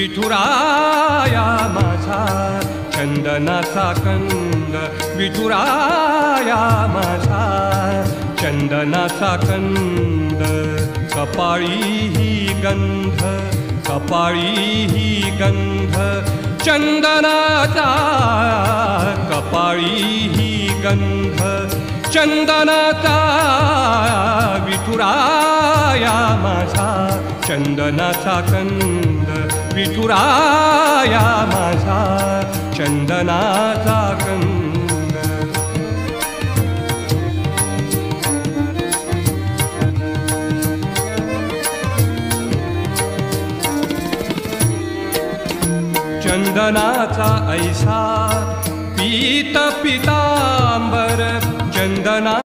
विठुराया माझा चंदनाचा कंद, विठुराया माझा चंदनाचा कंद. कपाळी ही गंध, कपाळी ही गंध चंदनाचा, कपाळी ही गंध चंदनाचा. विठुराया माझा चंदनाचा कंद, विठुराया माझा चंदनाचा कंद. चंदनाचा ऐसा पीत पितांबर, चंदना